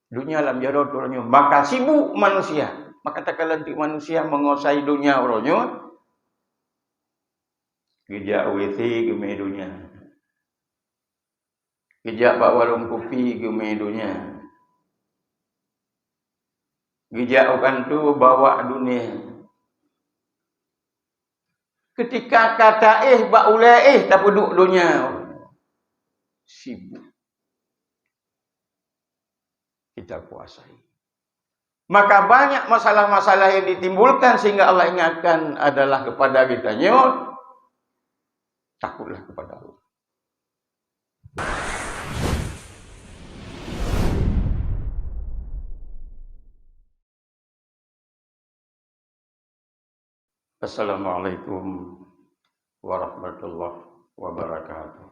Dunia lam jarot oronyo. Maka sibuk manusia. Maka tak kalanti manusia menguasai dunia oronyo. Gejak WC gemai dunia. Gejak bak warung kopi gemai dunia. Gejak okan tu bawa dunia. Ketika kata bak ulai tak duduk dunia. Sibuk. Kita kuasai. Maka banyak masalah-masalah yang ditimbulkan sehingga Allah ingatkan adalah kepada kitanya. Takutlah kepada Allah. Assalamualaikum warahmatullahi wabarakatuh.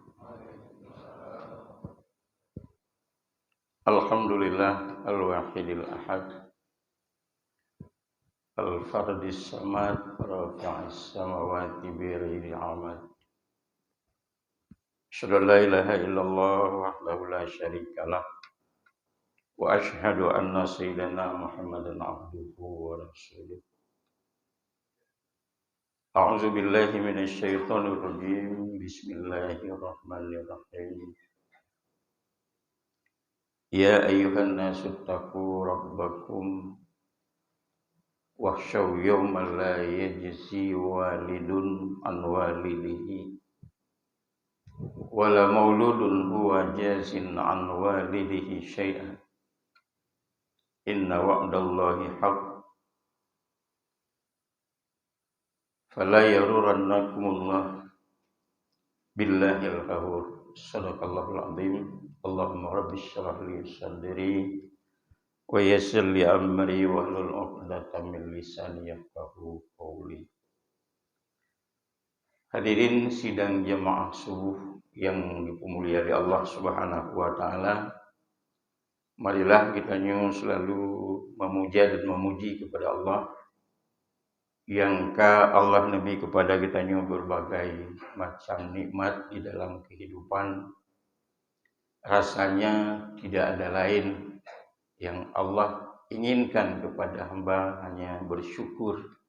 Alhamdulillah al-wahidil ahad al-fardis samad rafi'is samawati bighairi amad. Asyhadu an la ilaha illallah wahdahu la syarikalah wa asyhadu anna sayyidana Muhammadan abduhu wa rasuluh. A'udzu billahi minasy syaithanir rajim. Bismillahirrahmanirrahim. Ya ayyuhan nasu taqu rabbakum wakhshaw yawman la yajzi walidun an walidihi wala mauludun huwa jazin an walidihi syai'an. Inna wa'dallahi haqq fala yarurannakumullah billahil ghafur. Sadaqallahul azim. Allahumma rabbi syrah li sadri wa yassir li amri wahlul 'uqdatam min lisani yafqahu qawli. Hadirin sidang jamaah subuh yang dimuliakan Allah Subhanahu wa taala. Marilah kita selalu memuja dan memuji kepada Allah yang Allah nabi kepada kita berbagai macam nikmat di dalam kehidupan. Rasanya tidak ada lain yang Allah inginkan kepada hamba hanya bersyukur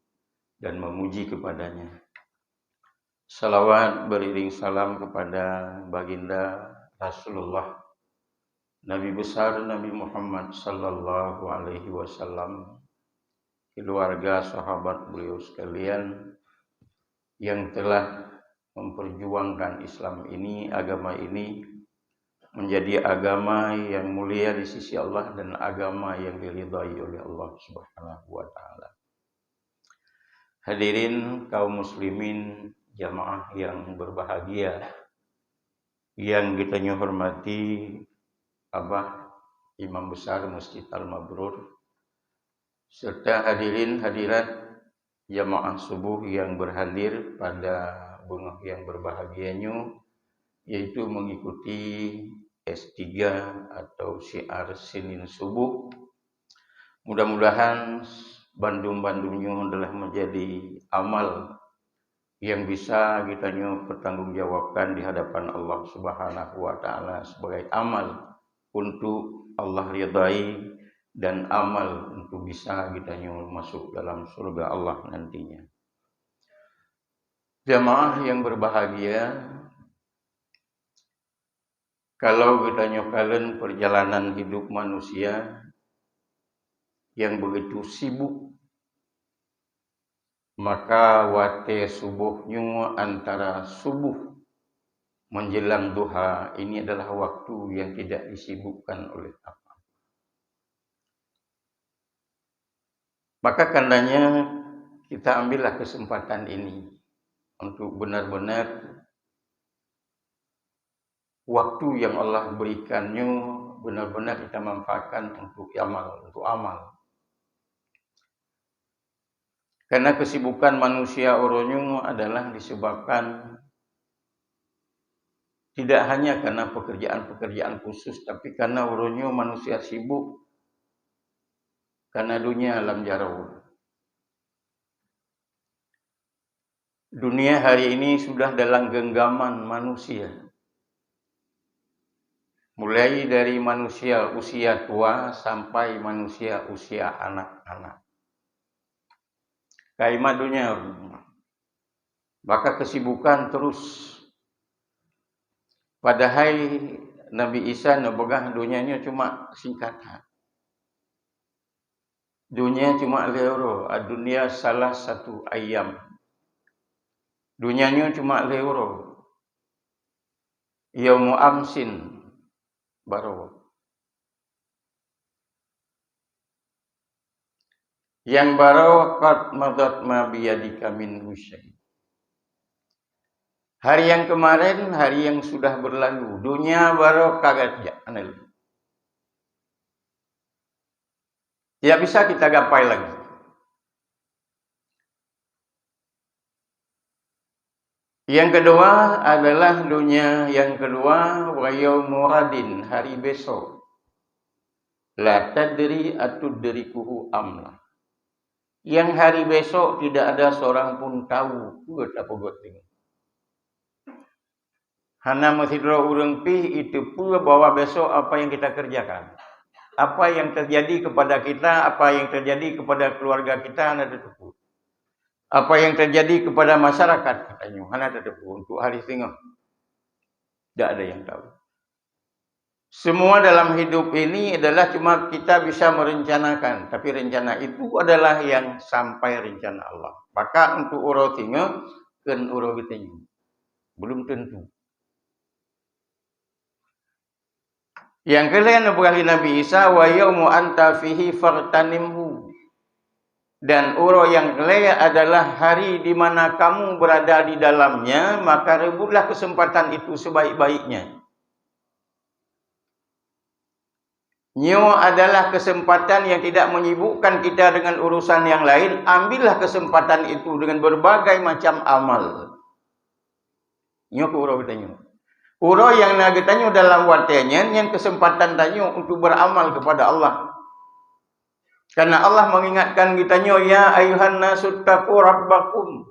dan memuji kepadanya. Salawat beriring salam kepada baginda Rasulullah Nabi besar Nabi Muhammad sallallahu alaihi wasallam, keluarga sahabat beliau sekalian yang telah memperjuangkan Islam ini, agama ini menjadi agama yang mulia di sisi Allah dan agama yang diridhai oleh Allah Subhanahu wa taala. Hadirin kaum muslimin, jamaah yang berbahagia yang kita hormati Abah Imam Besar Masjid Al-Mabrur serta hadirin hadirat jamaah subuh yang berhadir pada bengah yang berbahagianya, yaitu mengikuti S3 atau syiar Senin subuh. Mudah-mudahan bandung-bandungnya adalah menjadi amal yang bisa kita pertanggungjawabkan di hadapan Allah Subhanahu wa taala sebagai amal untuk Allah ridai dan amal untuk bisa kita masuk dalam surga Allah nantinya. Jamaah yang berbahagia, kalau kita nyokalan perjalanan hidup manusia yang begitu sibuk, maka wate subuhnya antara subuh menjelang duha ini adalah waktu yang tidak disibukkan oleh apa. Maka karenanya kita ambillah kesempatan ini untuk benar-benar waktu yang Allah berikannya benar-benar kita manfaatkan untuk amal. Karena kesibukan manusia orangnya adalah disebabkan tidak hanya karena pekerjaan-pekerjaan khusus, tapi karena orangnya manusia sibuk karena dunia alam jarau. Dunia hari ini sudah dalam genggaman manusia. Mulai dari manusia usia tua sampai manusia usia anak-anak. Kaimat dunia. Maka kesibukan terus. Padahal Nabi Isa nabegah dunianya cuma singkatan. Dunia cuma leuro. Dunia salah satu ayam. Dunianya cuma leuro. Yaumu amsin. Baru. Yang baru qad madat ma biyadika min husyai. Hari yang kemarin, hari yang sudah berlalu. Dunia baru kaget ya. Tidak bisa kita gapai lagi. Yang kedua adalah dunia yang kedua wa yaumu radin, hari besok. La tadri atudrikuhu amla. Yang hari besok tidak ada seorang pun tahu. Apa goting. Hana masidra urang pi itu pula bahwa besok apa yang kita kerjakan. Apa yang terjadi kepada kita, apa yang terjadi kepada keluarga kita, hana tertutup. Apa yang terjadi kepada masyarakat, katanya, hana tertutup. Untuk hari tengah, tidak ada yang tahu. Semua dalam hidup ini adalah cuma kita bisa merencanakan. Tapi rencana itu adalah yang sampai rencana Allah. Maka untuk uro tengah, kan uro getenya. Belum tentu. Yang kalian berkali Nabi Isa wa yaumu anta fihi fartanimhu. Dan uro yang kelaya adalah hari di mana kamu berada di dalamnya, maka rebutlah kesempatan itu sebaik-baiknya. Nyo adalah kesempatan yang tidak menyibukkan kita dengan urusan yang lain. Ambillah kesempatan itu dengan berbagai macam amal. Nyo ke uro bertanya. Uro yang nak tanya dalam watenya yang kesempatan tanya untuk beramal kepada Allah. Karena Allah mengingatkan kita ya ayuhan nasu taqu rabbakum.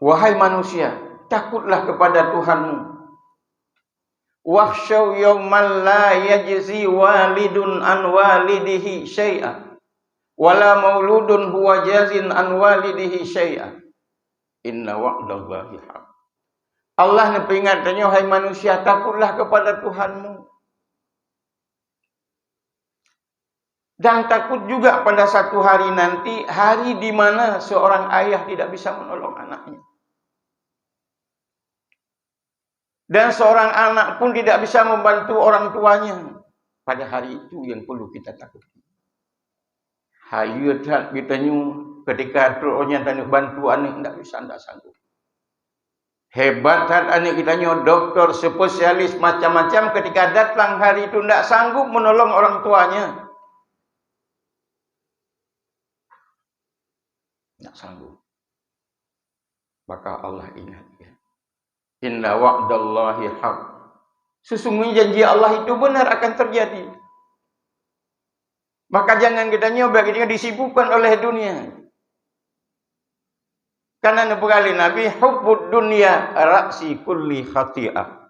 Wahai manusia, takutlah kepada Tuhanmu. Wakhshaw yawman la yajzi walidun an walidihi syai'a wala mauludun huwa jazin an walidihi syai'a. Inna wa'dallahi haq. Allah memperingatkannya, hai manusia, takutlah kepada Tuhanmu. Dan takut juga pada satu hari nanti, hari di mana seorang ayah tidak bisa menolong anaknya. Dan seorang anak pun tidak bisa membantu orang tuanya. Pada hari itu yang perlu kita takuti. Hayu kita ketika tuanya tanya bantu anak tidak bisa, tidak sanggup. Hebat saat anak kita dokter, spesialis macam-macam ketika datang hari itu tidak sanggup menolong orang tuanya. Tidak sanggup. Maka Allah ingat. Inna wa'dallahi haq. Sesungguhnya janji Allah itu benar akan terjadi. Maka jangan kita nyoba kita disibukkan oleh dunia. Karena berkali Nabi hubbud dunya ra'si kulli khati'ah.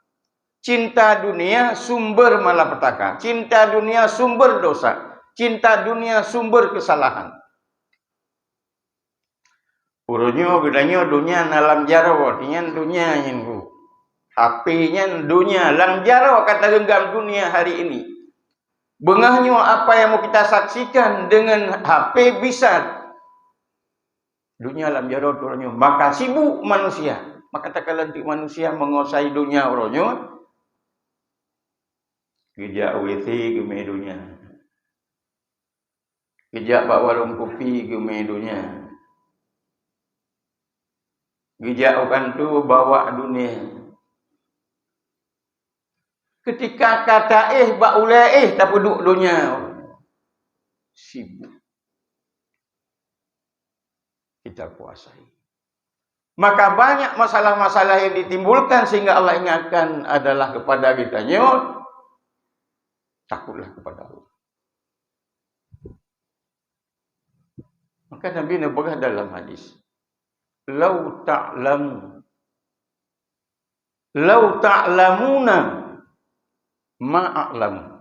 Cinta dunia sumber malapetaka. Cinta dunia sumber dosa. Cinta dunia sumber kesalahan. Urunya bedanya dunia dalam jarawa, artinya dunia yang HP-nya dunia, dalam jarawa kata genggam dunia hari ini. Bengahnya apa yang mau kita saksikan dengan HP bisa dunia dalam jarawa turunnya. Maka sibuk manusia. Maka tak kalanti manusia menguasai dunia urunya. Gejak WC gemai dunia. Gejak bak warung kopi gemai dunia. Gejaukan tu bawa dunia. Ketika kata bak ulai tak duduk dunia. Sibuk. Kita kuasai. Maka banyak masalah-masalah yang ditimbulkan sehingga Allah ingatkan adalah kepada kita takutlah kepada Allah. Maka Nabi Nabi dalam hadis. Lau ta'lamuna ma'alam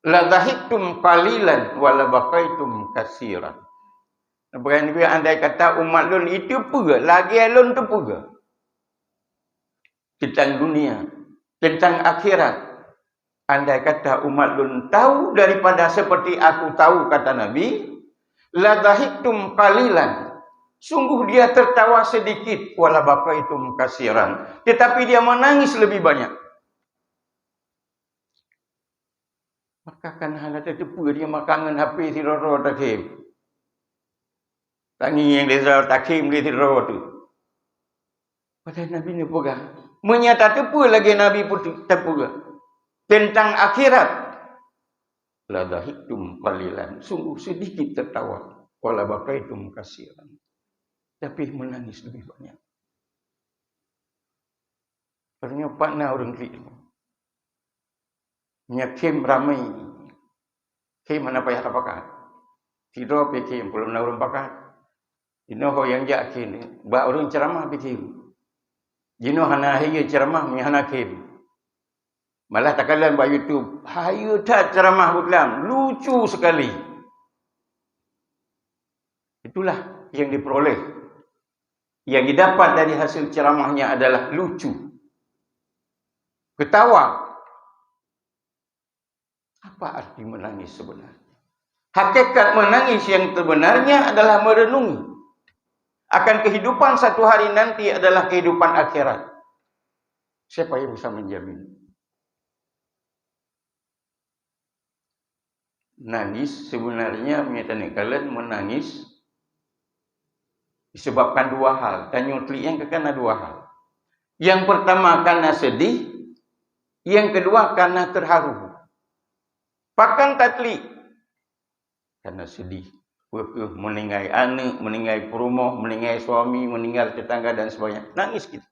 la dhahiktum qalilan wa la baqaitum katsiran. Berani dia andai kata umat lun itu pura, lagi lun tu pura. Tentang dunia, tentang akhirat. Andai kata umat lun tahu daripada seperti aku tahu, kata Nabi, la dhahiktum qalilan. Sungguh dia tertawa sedikit, wala baqaitum katsiran. Tetapi dia menangis lebih banyak. Maka kan halat tepu dia makangan HP si Roro Takim. Tangi yang dia Takim dia si Roro tu. Padahal Nabi ni pegang. Menyata tepu lagi Nabi pun tepu. Tentang akhirat. La dhahiktum qalilan. Sungguh sedikit tertawa. Wala baqaitum katsiran. Tapi menangis lebih banyak. Padahal partner orang klik. Nyakim ramai. Kim mana payah tapakat. Tidur pekim belum nak orang pakat. Ino ho yang jak kin. Ba orang ceramah pekim. Jino hana hiya ceramah mi hana kim. Malah takalan ba YouTube. Hayu tak ceramah bukan. Lucu sekali. Itulah yang diperoleh. Yang didapat dari hasil ceramahnya adalah lucu. Ketawa. Apa arti menangis sebenarnya? Hakikat menangis yang sebenarnya adalah merenungi akan kehidupan satu hari nanti adalah kehidupan akhirat. Siapa yang bisa menjamin? Nangis sebenarnya menyatakan kalian menangis disebabkan dua hal. Tanya telik yang karena dua hal. Yang pertama karena sedih, yang kedua karena terharu. Pakan tatli karena sedih, meninggal anak, meninggal perumah, meninggal suami, meninggal tetangga dan sebagainya. Nangis kita.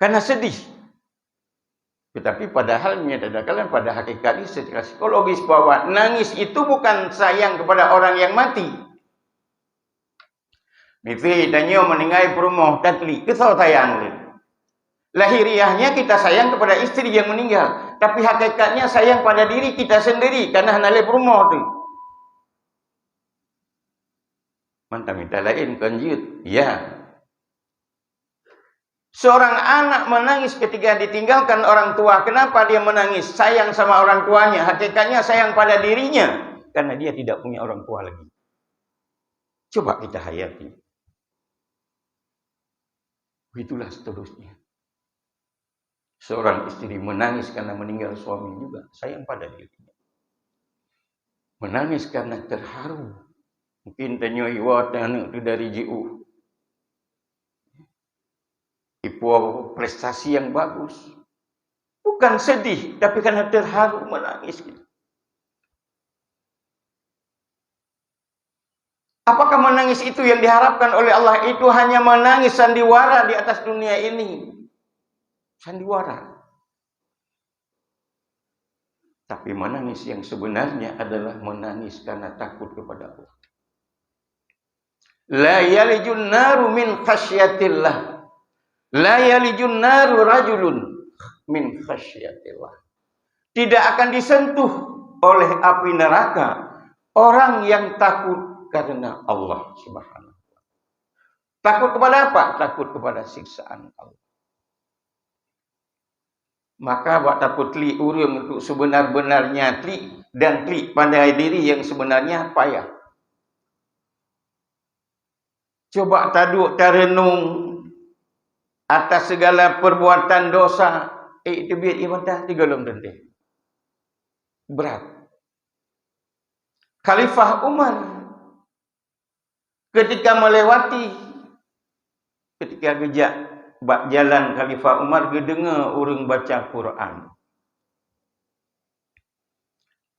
Karena sedih. Tetapi padahal menyatakan pada hakikatnya secara psikologis bahwa nangis itu bukan sayang kepada orang yang mati. Misalnya tanya meninggal perumah tatli, kesal sayang. Lahiriahnya kita sayang kepada istri yang meninggal. Tapi hakikatnya sayang pada diri kita sendiri. Karena hanale perumah tu. Mantap minta lain kanjut. Ya. Seorang anak menangis ketika ditinggalkan orang tua. Kenapa dia menangis? Sayang sama orang tuanya. Hakikatnya sayang pada dirinya. Karena dia tidak punya orang tua lagi. Coba kita hayati. Itulah seterusnya. Seorang istri menangis karena meninggal suami juga sayang pada dirinya. Menangis karena terharu. Mungkin tanya iwa anak itu dari JU. Ibu prestasi yang bagus. Bukan sedih, tapi karena terharu menangis. Apakah menangis itu yang diharapkan oleh Allah? Itu hanya menangis sandiwara di atas dunia ini. Sandiwara. Tapi menangis yang sebenarnya adalah menangis karena takut kepada Allah. La yalijun naru min khasyatillah. La yalijun naru rajulun min khasyatillah. Tidak akan disentuh oleh api neraka orang yang takut karena Allah Subhanahu wa taala. Takut kepada apa? Takut kepada siksaan Allah. Maka buat takut telik urang untuk sebenar-benarnya telik dan telik pandai diri yang sebenarnya payah. Coba taduk tarenung atas segala perbuatan dosa. Itu biar ibadah digolong dendeh. Berat. Khalifah Umar ketika melewati, ketika gejak bak jalan Khalifah Umar, dia dengar orang baca Quran.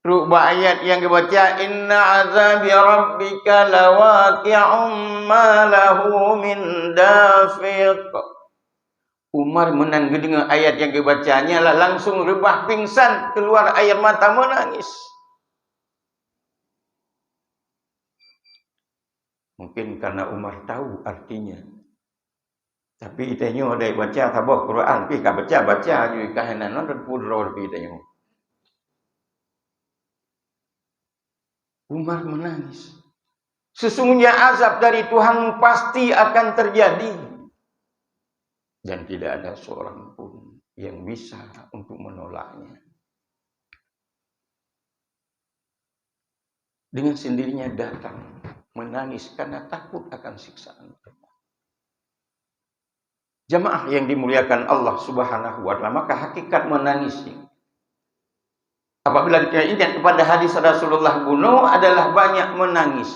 Rubah ayat yang dibaca, inna azabi rabbika lawaqi'um ma lahu min dafiq. Umar menang dengar ayat yang dibacanya lah langsung rebah pingsan, keluar air mata menangis. Mungkin karena Umar tahu artinya. Tapi itanya ada baca tabah Quran, pi ka baca je kahanan non pudro pi itanya. Umar menangis. Sesungguhnya azab dari Tuhanmu pasti akan terjadi. Dan tidak ada seorang pun yang bisa untuk menolaknya. Dengan sendirinya datang menangis karena takut akan siksaan Allah. Jamaah yang dimuliakan Allah Subhanahu wa taala, maka hakikat menangis ini apabila kita ingat kepada hadis Rasulullah bunuh adalah banyak menangis.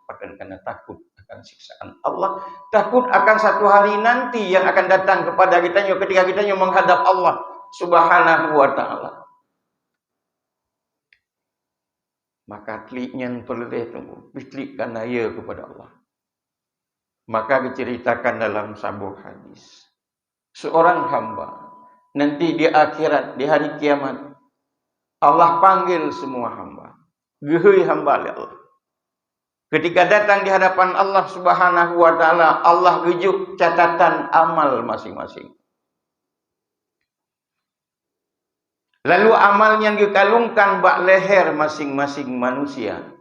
Bahkan karena takut akan siksaan Allah, takut akan satu hari nanti yang akan datang kepada kita ketika kita menghadap Allah Subhanahu wa taala. Maka teliknya perleh tunggu, telik karena ia kepada Allah. Maka diceritakan dalam sebuah hadis, seorang hamba nanti di akhirat, di hari kiamat, Allah panggil semua hamba. Gehoi hamba oleh Allah. Ketika datang di hadapan Allah Subhanahu wa taala, Allah gejuk catatan amal masing-masing. Lalu amal yang dikalungkan bak leher masing-masing manusia.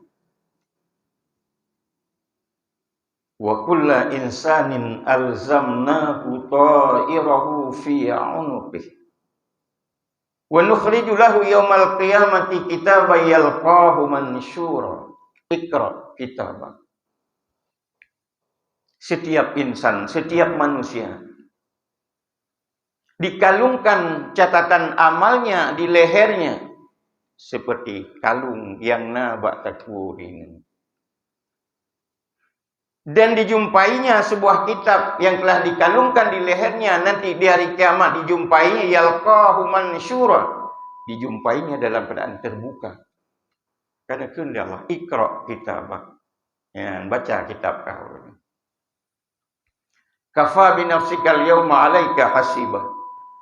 Wa kulla insanin alzamnahu ta'irahu fi 'unuqihi. Wa nukhriju lahu yaumal qiyamati kitaban yalqahu mansyura. Iqra kitabak. Setiap insan, setiap manusia dikalungkan catatan amalnya di lehernya seperti kalung yang nabak takurin. Dan dijumpainya sebuah kitab yang telah dikalungkan di lehernya nanti di hari kiamat, dijumpainya yalqahu mansyura, dijumpainya dalam keadaan terbuka. Karena kehendak Allah, Iqra kitabak, ya, baca kitab kau. Kafa bi nafsikal yauma 'alaika hasibah.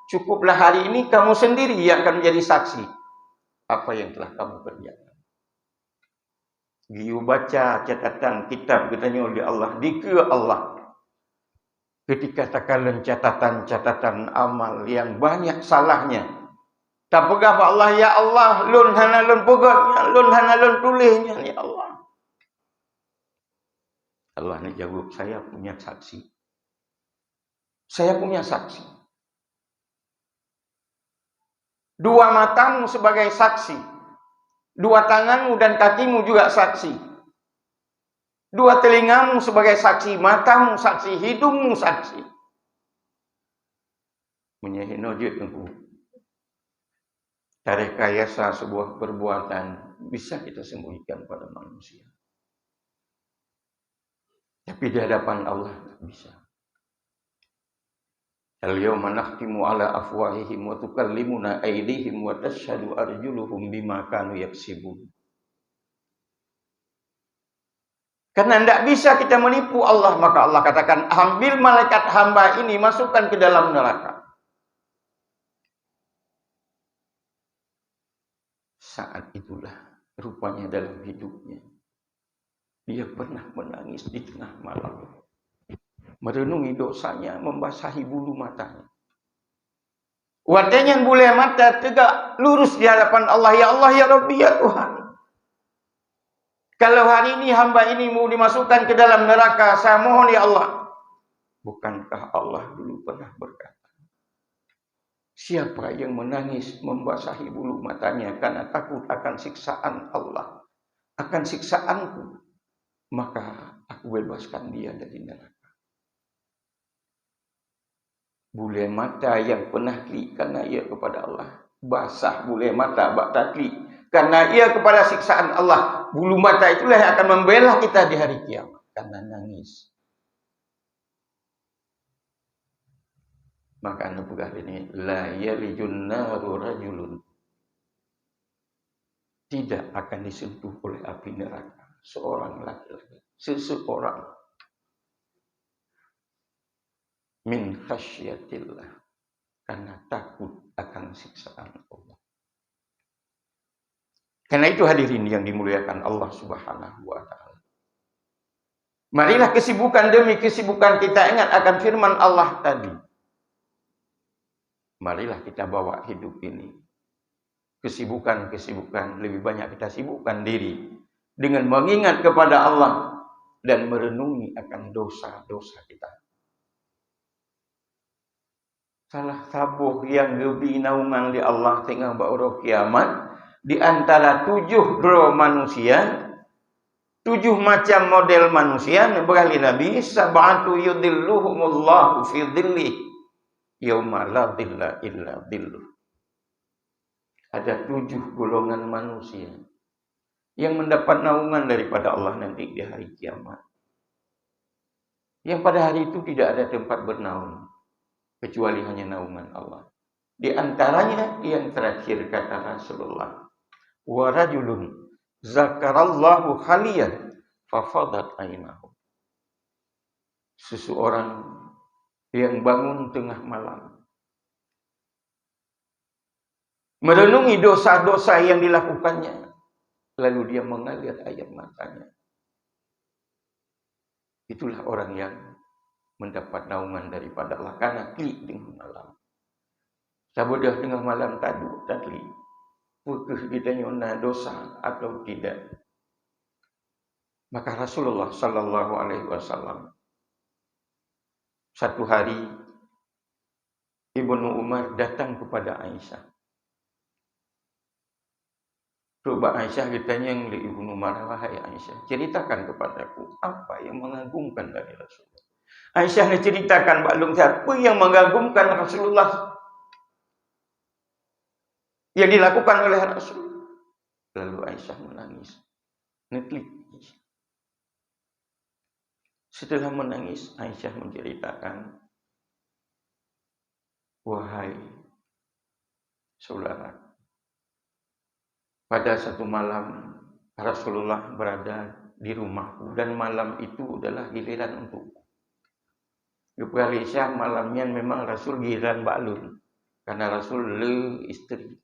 Cukuplah hari ini kamu sendiri yang akan menjadi saksi apa yang telah kamu kerjakan. Dia baca catatan kitab katanya oleh Allah, dikira Allah. Ketika takalan catatan-catatan amal yang banyak salahnya. Tak pegah Allah, ya Allah, lun hana lun pegahnya, lun hana lun tulisnya, ya Allah. Allah ni jawab, saya punya saksi. Saya punya saksi. Dua matamu sebagai saksi. Dua tanganmu dan kakimu juga saksi. Dua telingamu sebagai saksi. Matamu saksi. Hidungmu saksi. Menyehino je tengku. Tarekayasa sebuah perbuatan bisa kita sembunyikan pada manusia. Tapi di hadapan Allah tak bisa. Al-yawma nakhtimu ala afwahihim wa tukallimuna aydihim wa tashhadu arjuluhum bima kanu yaksibun. Karena tidak bisa kita menipu Allah, maka Allah katakan, ambil malaikat hamba ini, masukkan ke dalam neraka. Saat itulah rupanya dalam hidupnya dia pernah menangis di tengah malam. Merenungi dosanya, membasahi bulu matanya. Watanya bulu mata tegak lurus di hadapan Allah. Ya Allah, ya Rabbi, ya Tuhan. Kalau hari ini hamba ini mau dimasukkan ke dalam neraka, saya mohon ya Allah. Bukankah Allah dulu pernah berkata, siapa yang menangis membasahi bulu matanya karena takut akan siksaan Allah, akan siksaanku, maka aku bebaskan dia dari neraka. Bulu mata yang pernah klik karena ia kepada Allah, basah bulu mata bak taklik karena ia kepada siksaan Allah. Bulu mata itulah yang akan membela kita di hari kiamat karena nangis. Maka anda pegang ini, la yalijun naru rajulun, tidak akan disentuh oleh api neraka seorang laki-laki, seseorang, min khasyatillah, karena takut akan siksaan Allah. Karena itu hadirin yang dimuliakan Allah Subhanahu wa taala. Marilah kesibukan demi kesibukan kita ingat akan firman Allah tadi. Marilah kita bawa hidup ini. Kesibukan-kesibukan, lebih banyak kita sibukkan diri dengan mengingat kepada Allah dan merenungi akan dosa-dosa kita. Salah tabuh yang lebih naungan di Allah tengah ba'urah kiamat, di antara 7 dro manusia, 7 macam model manusia, berkali Nabi, sab'atu yudilluhumullahu fi dhillih yauma la dhilla illa dhilluh. Ada 7 golongan manusia yang mendapat naungan daripada Allah nanti di hari kiamat. Yang pada hari itu tidak ada tempat bernaung kecuali hanya naungan Allah. Di antaranya yang terakhir kata Rasulullah, wa rajulun zakarallahu khaliyan fafadat ainahu. Seseorang yang bangun tengah malam merenungi dosa-dosa yang dilakukannya, lalu dia mengalir air matanya. Itulah orang yang mendapat naungan daripada Allah karena klik tengah malam. Sabodah tengah malam tadi, apakah ditanya nak dosa atau tidak? Maka Rasulullah sallallahu alaihi wasallam satu hari Ibnu Umar datang kepada Aisyah. Coba Aisyah ditanya oleh Ibnu Umar, wahai Aisyah, ceritakan kepadaku apa yang mengagumkan dari Rasulullah. Aisyah menceritakan baklum siapa yang mengagumkan Rasulullah yang dilakukan oleh Rasul. Lalu Aisyah menangis. Netlik. Setelah menangis, Aisyah menceritakan, wahai saudara, pada satu malam Rasulullah berada di rumahku dan malam itu adalah giliran untukku. Kali Aisyah malamnya memang Rasul giliran baklun karena Rasul istri.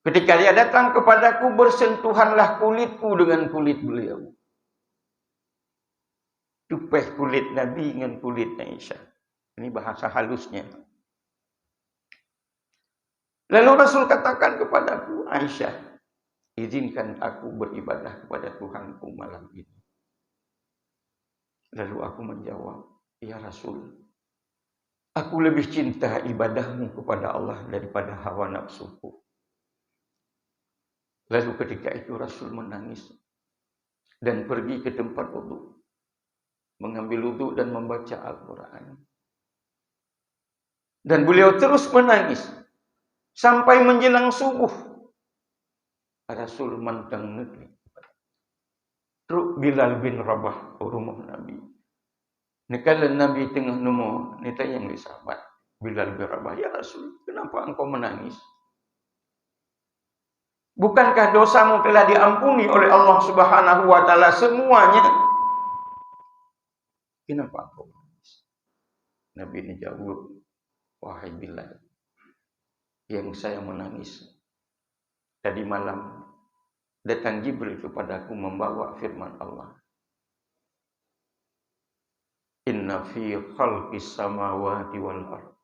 Ketika dia datang kepadaku, bersentuhanlah kulitku dengan kulit beliau. Tupeh kulit Nabi dengan kulit Aisyah. Ini bahasa halusnya. Lalu Rasul katakan kepadaku, Aisyah, izinkan aku beribadah kepada Tuhanku malam ini. Lalu aku menjawab, ya Rasul, aku lebih cinta ibadahmu kepada Allah daripada hawa nafsuku. Lalu ketika itu Rasul menangis dan pergi ke tempat wudu, mengambil wudu dan membaca Al-Quran. Dan beliau terus menangis sampai menjelang subuh. Rasul mantang negeri. Truk Bilal bin Rabah rumah Nabi. Nekala Nabi tengah nemu, ni tayang di sahabat Bilal bin Rabah, ya Rasul, kenapa engkau menangis? Bukankah dosamu telah diampuni oleh Allah Subhanahu wa taala semuanya? Kenapa engkau menangis? Nabi ini jawab, wahai Bilal, yang saya menangis tadi malam datang Jibril kepadaku membawa firman Allah. Inna fi khalqis samawati wal ardh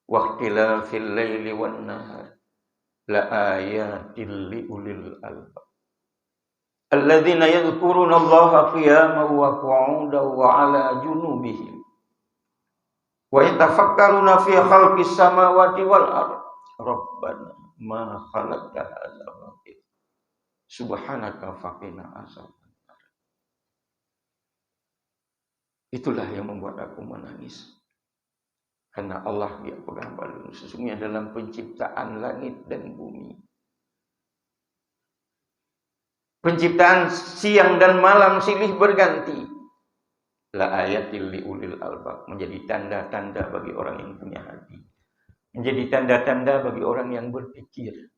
wa ikhtilafil laili wan nahar la ayatil li ulil albab alladzina yadhkuruna Allaha qiyaman wa qu'udan wa 'ala junubihim wa yatafakkaruna fi khalqis samawati wal ardh rabbana ma khalaqta hadza batil subhanaka faqina azaban. Itulah yang membuat aku menangis. Karena Allah dia pegang balun. Sesungguhnya dalam penciptaan langit dan bumi, penciptaan siang dan malam silih berganti, la ayatil li ulil albab, menjadi tanda-tanda bagi orang yang punya hati, menjadi tanda-tanda bagi orang yang berpikir.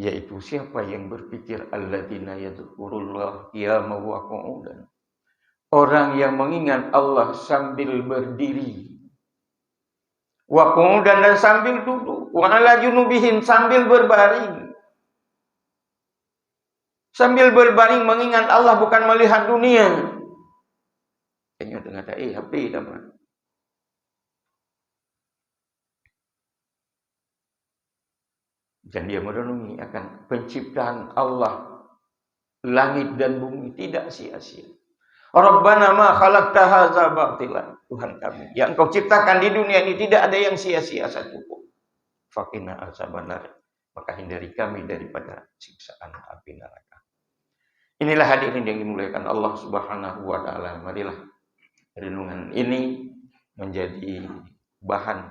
Yaitu siapa yang berpikir, alladzina yadhkurullah qiyaman wa qu'udan, orang yang mengingat Allah sambil berdiri, wa qu'udan, dan sambil duduk, wa 'ala junubihim, sambil berbaring. Sambil berbaring mengingat Allah, bukan melihat dunia. Kayaknya tengah ada HP teman. Dan dia merenungi akan penciptaan Allah, langit dan bumi tidak sia-sia. Rabbana ma khalaqta hadza batila. Tuhan kami, yang Engkau ciptakan di dunia ini tidak ada yang sia-sia satupun. Faqina azabannar. Maka hindari kami daripada siksaan api neraka. Inilah hadirin yang dimuliakan Allah Subhanahu wa taala. Marilah renungan ini menjadi bahan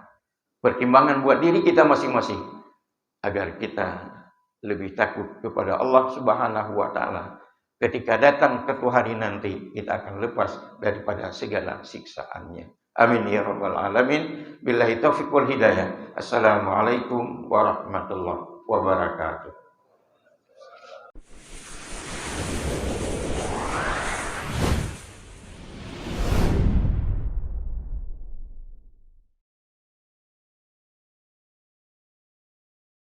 pertimbangan buat diri kita masing-masing agar kita lebih takut kepada Allah Subhanahu wa taala. Ketika datang suatu hari nanti, kita akan lepas daripada segala siksaannya. Amin ya rabbal alamin. Billahi taufiq wal hidayah. Assalamualaikum warahmatullahi wabarakatuh.